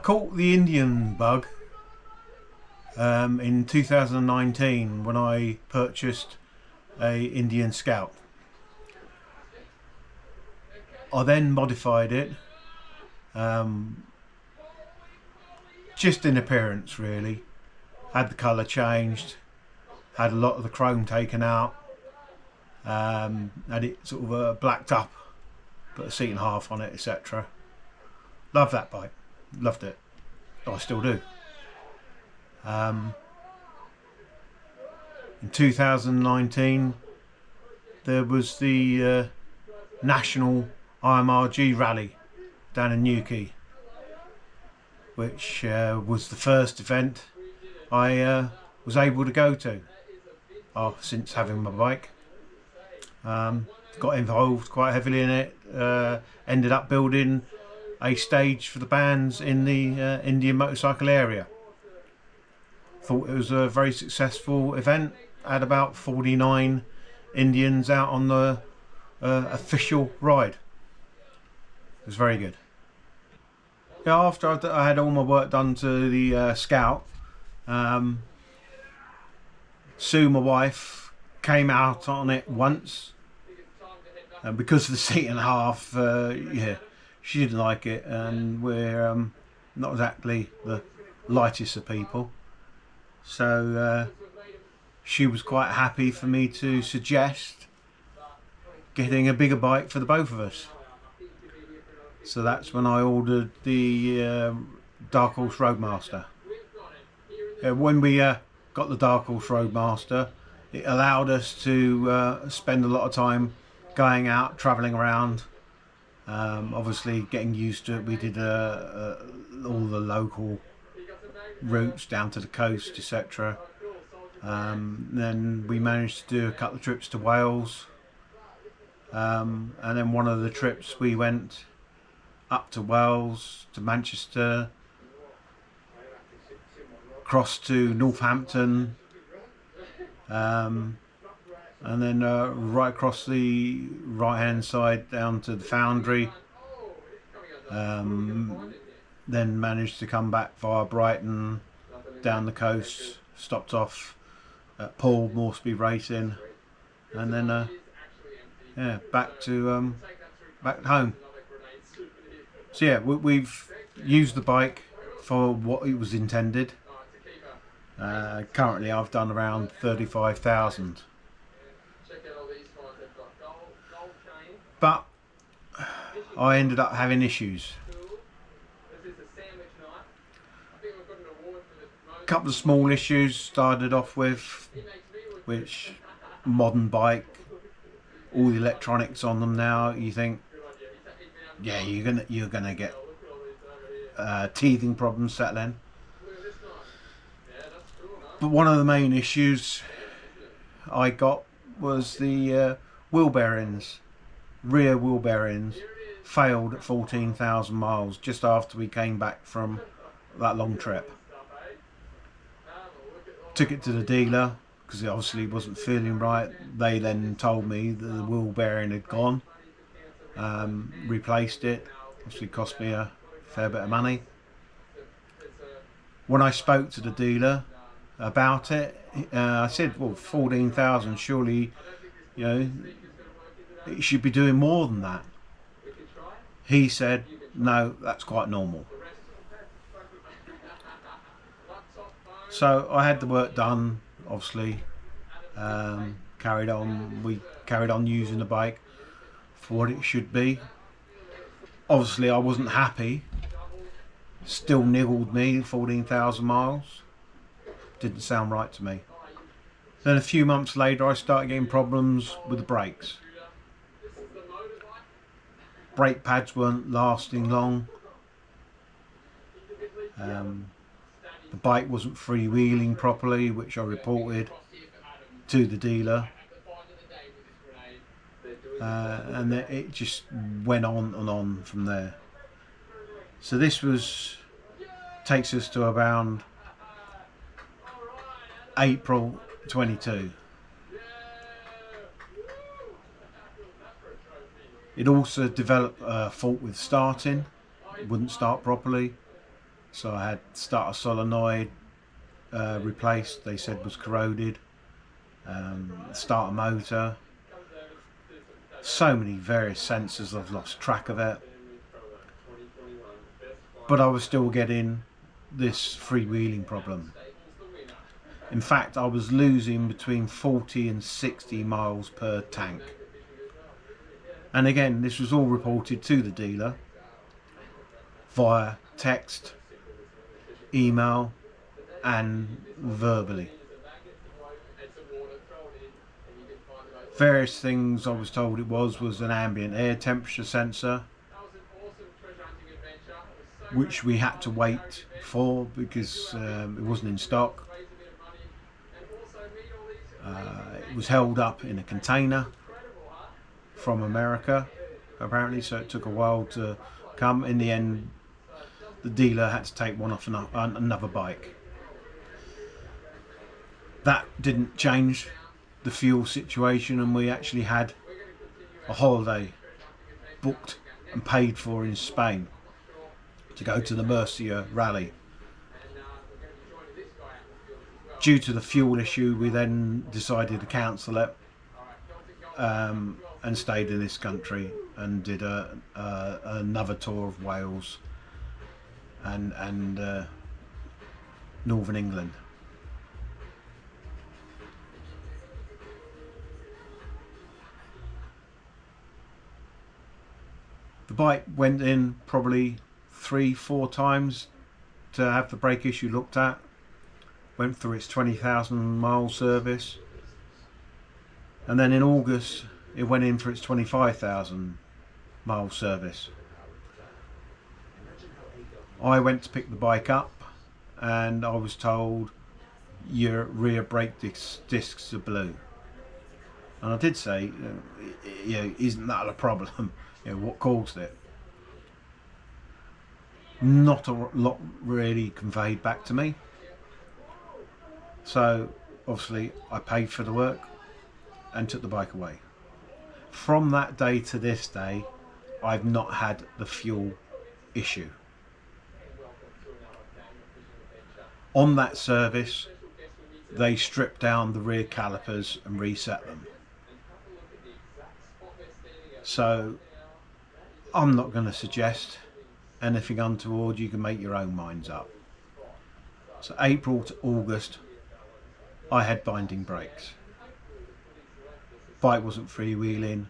caught the Indian bug in 2019 when I purchased a Indian Scout. I then modified it, just in appearance really. Had the colour changed, had a lot of the chrome taken out, had it sort of blacked up, put a seat and a half on it, etc. Loved that bike, loved it. I still do. In 2019 there was the National IMRG rally down in Newquay, which was the first event I was able to go to since having my bike. Got involved quite heavily in it, ended up building a stage for the bands in the Indian motorcycle area. Thought it was a very successful event. Had about 49 Indians out on the official ride. It was very good. Yeah, after I had all my work done to the Scout, Sue, my wife, came out on it once, and because of the seat and a half, yeah, she didn't like it, and we're not exactly the lightest of people, so she was quite happy for me to suggest getting a bigger bike for the both of us. So that's when I ordered the Darkhorse Roadmaster. When we got the Darkhorse Roadmaster, it allowed us to spend a lot of time going out, travelling around, obviously getting used to it. We did all the local routes down to the coast, etc. Then we managed to do a couple of trips to Wales, and then one of the trips we went up to Wales, to Manchester, across to Northampton, and then right across the right hand side down to the Foundry, then managed to come back via Brighton down the coast, stopped off at Paul Moresby Racing, and then yeah, back to home. So yeah, we've used the bike for what it was intended. Currently I've done around 35,000. But I ended up having issues. A couple of small issues started off with, which modern bike, all the electronics on them now, you think, yeah, you're gonna get teething problems settling. But one of the main issues I got was the wheel bearings, rear wheel bearings, failed at 14,000 miles just after we came back from that long trip. Took it to the dealer because it obviously wasn't feeling right. They then told me that the wheel bearing had gone. Replaced it. Obviously cost me a fair bit of money. When I spoke to the dealer about it, I said, well, 14,000, surely, you know, it should be doing more than that. He said, no, that's quite normal. So I had the work done, obviously, we carried on using the bike for what it should be. Obviously I wasn't happy, still niggled me 14,000 miles, didn't sound right to me. Then a few months later I started getting problems with the brakes. Brake pads weren't lasting long, the bike wasn't freewheeling properly, which I reported to the dealer. And it just went on and on from there. So this takes us to around April 22. It also developed a fault with starting, it wouldn't start properly. So I had starter solenoid replaced, they said was corroded, starter motor, so many various sensors, I've lost track of it. But I was still getting this freewheeling problem. In fact, I was losing between 40 and 60 miles per tank. And again, this was all reported to the dealer via text, email and verbally. Various things I was told it was an ambient air temperature sensor, which we had to wait for because it wasn't in stock. It was held up in a container from America apparently, so it took a while to come. In the end, the dealer had to take one off another bike. That didn't change the fuel situation, and we actually had a holiday booked and paid for in Spain to go to the Murcia rally. Due to the fuel issue, we then decided to cancel it and stayed in this country and did another tour of Wales and Northern England. The bike went in probably 3-4 times to have the brake issue looked at. Went through its 20,000 mile service, and then in August it went in for its 25,000 mile service. I went to pick the bike up and I was told your rear brake discs are blue, and I did say, isn't that a problem? What caused it? Not a lot really conveyed back to me. So obviously I paid for the work and took the bike away. From that day to this day, I've not had the fuel issue. On that service, they stripped down the rear calipers and reset them. So I'm not going to suggest anything untoward. You can make your own minds up. So April to August, I had binding brakes. Bike wasn't freewheeling,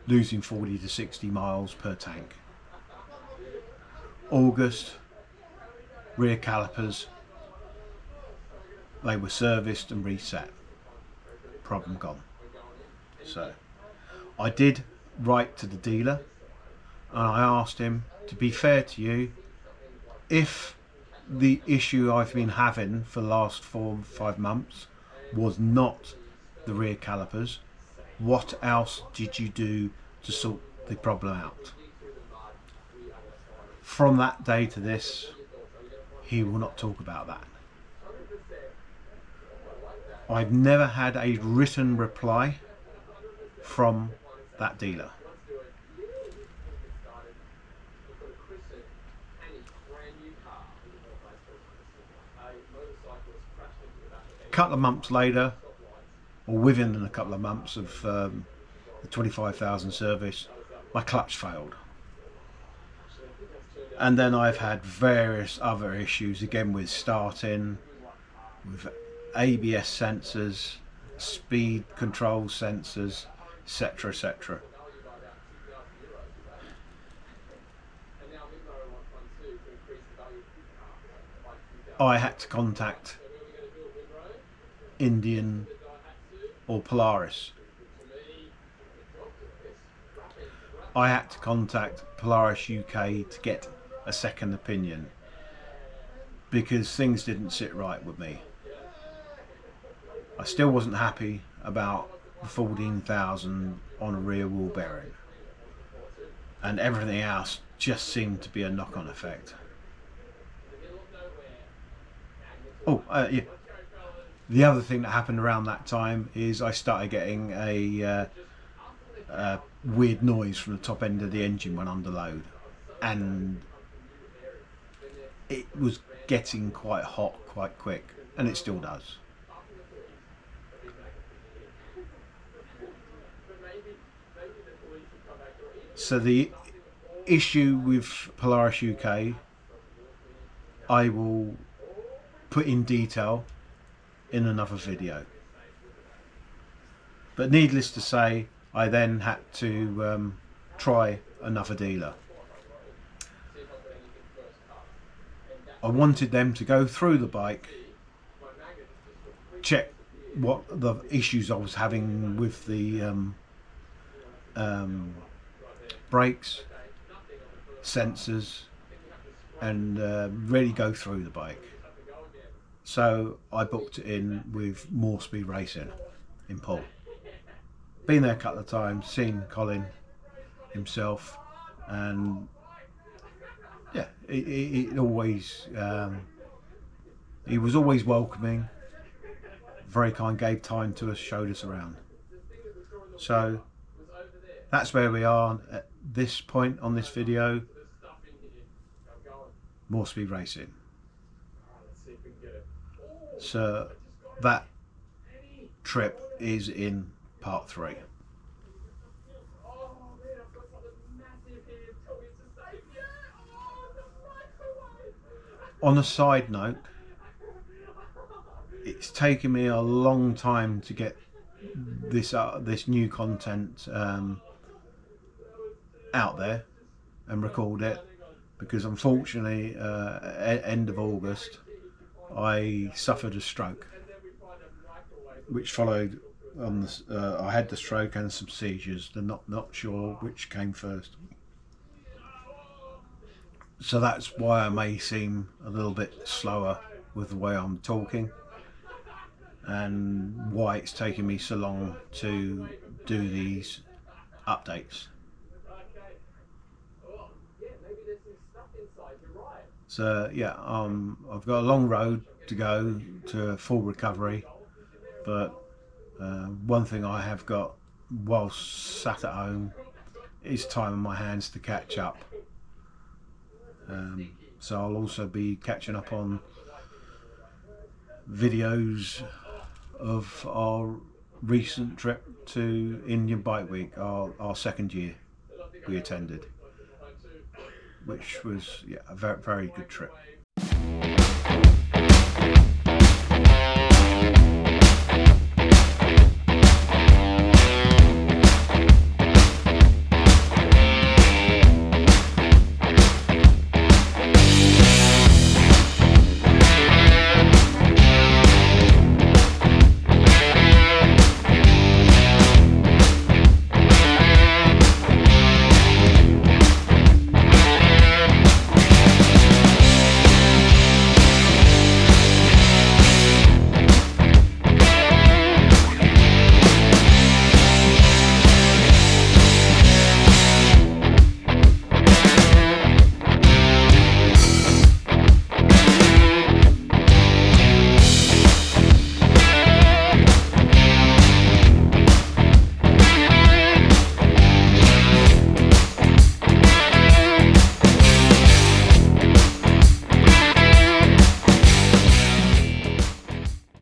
losing 40 to 60 miles per tank. August, rear calipers, they were serviced and reset. Problem gone. So I did write to the dealer and I asked him, to be fair to you, if the issue I've been having for the last 4 or 5 months was not the rear calipers, what else did you do to sort the problem out? From that day to this, he will not talk about that. I've never had a written reply from that dealer. A couple of months later, or within a couple of months of the 25,000 service, my clutch failed. And then I've had various other issues, again with starting, with ABS sensors, speed control sensors, etc, etc. I had to contact Indian or Polaris. I had to contact Polaris UK to get a second opinion because things didn't sit right with me. I still wasn't happy about the 14,000 on a rear wheel bearing, and everything else just seemed to be a knock-on effect. Yeah. The other thing that happened around that time is I started getting a weird noise from the top end of the engine when under load, and it was getting quite hot quite quick, and it still does. So the issue with Polaris UK, I will put in detail in another video. But needless to say, I then had to try another dealer. I wanted them to go through the bike, check what the issues I was having with the brakes, sensors, and really go through the bike. So I booked it in with More Speed Racing in Poole. Been there a couple of times, seen Colin himself, and yeah, it always he was always welcoming, very kind, gave time to us, showed us around. So that's where we are at this point on this video. More Speed Racing. So that trip is in part 3. On a side note, it's taken me a long time to get this new content out there and record it, because unfortunately end of August I suffered a stroke, which followed on the, I had the stroke and some seizures. They're not sure which came first. So that's why I may seem a little bit slower with the way I'm talking, and why it's taken me so long to do these updates. So yeah, I've got a long road to go to full recovery, but one thing I have got whilst sat at home is time on my hands to catch up. So I'll also be catching up on videos of our recent trip to Indian Bike Week, our second year we attended, which was, yeah, a very, very good trip.